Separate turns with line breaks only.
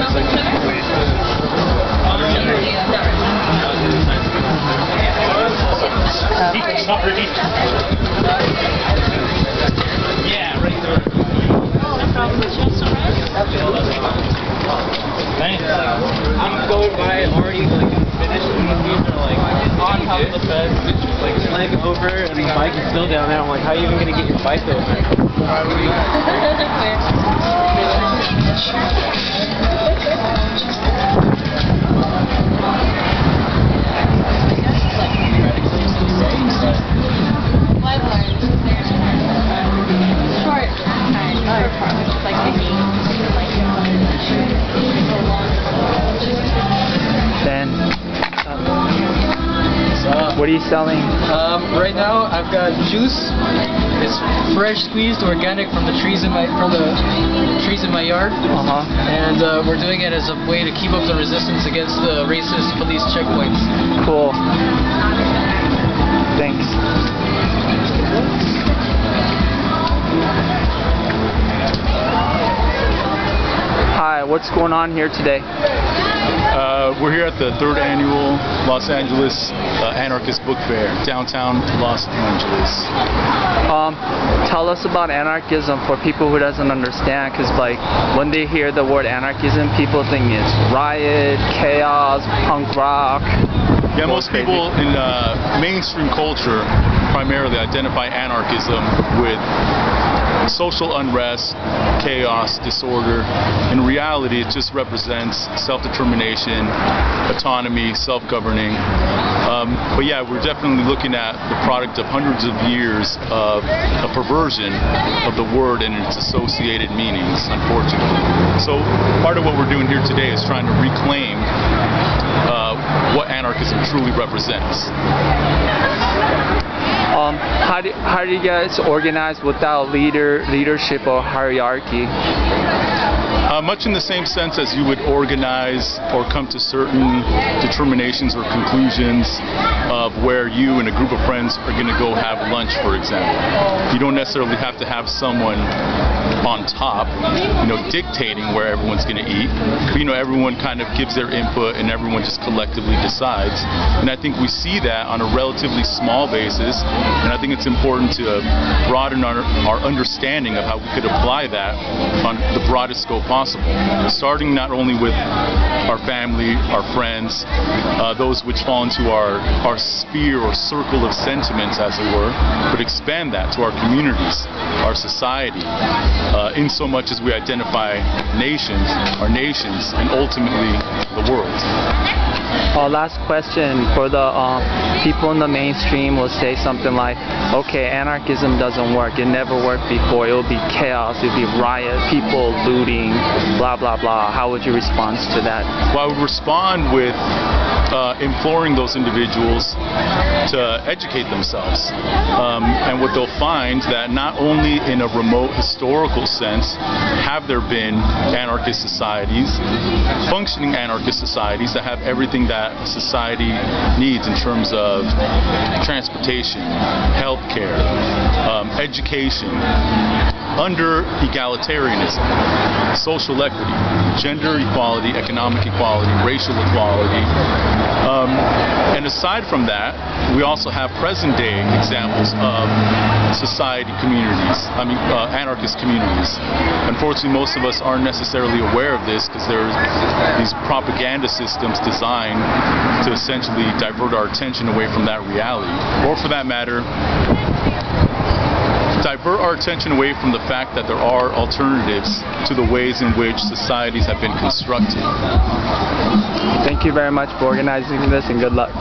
Sorry. Yeah, right there. Thanks. I'm going by already finished movies or on top of the fence, leg over, and the bike is still down there. I'm like, how are you even gonna get your bike over?
What are you selling?
Right now I've got juice. It's fresh squeezed, organic from the trees in my yard. And we're doing it as a way to keep up the resistance against the racist police checkpoints.
Cool. Thanks. Hi, what's going on here today?
We're here at the 3rd annual Los Angeles Anarchist Bookfair, downtown Los Angeles.
Tell us about anarchism for people who doesn't understand, because when they hear the word anarchism, people think it's riot, chaos, punk rock.
Yeah, most people in mainstream culture primarily identify anarchism with social unrest, chaos, disorder. In reality, it just represents self-determination, autonomy, self-governing. But yeah, we're definitely looking at the product of hundreds of years of a perversion of the word and its associated meanings, unfortunately. So part of what we're doing here today is trying to reclaim what anarchism truly represents.
How do you guys organize without leadership or hierarchy?
Much in the same sense as you would organize or come to certain determinations or conclusions of where you and a group of friends are going to go have lunch, for example. You don't necessarily have to have someone on top, dictating where everyone's going to eat. But, everyone kind of gives their input and everyone just collectively decides. And I think we see that on a relatively small basis. And I think it's important to broaden our understanding of how we could apply that on the broadest scope possible. Starting not only with our family, our friends, those which fall into our sphere or circle of sentiments, as it were, but expand that to our communities, our society, in so much as we identify our nations, and ultimately the world.
Last question for the people in the mainstream will say something like, okay, anarchism doesn't work. It never worked before. It will be chaos. It will be riot, people looting, blah, blah, blah. How would you respond to that?
Well, I would respond with imploring those individuals to educate themselves. And what they'll find that not only in a remote historical sense have there been anarchist societies, functioning anarchist societies that have everything that society needs in terms of transportation, healthcare, education, under egalitarianism, social equity, gender equality, economic equality, racial equality. And aside from that, we also have present-day examples of society communities, anarchist communities. Unfortunately, most of us aren't necessarily aware of this because there's these propaganda systems designed to essentially divert our attention away from that reality. Or for that matter, divert our attention away from the fact that there are alternatives to the ways in which societies have been constructed.
Thank you very much for organizing this, and good luck.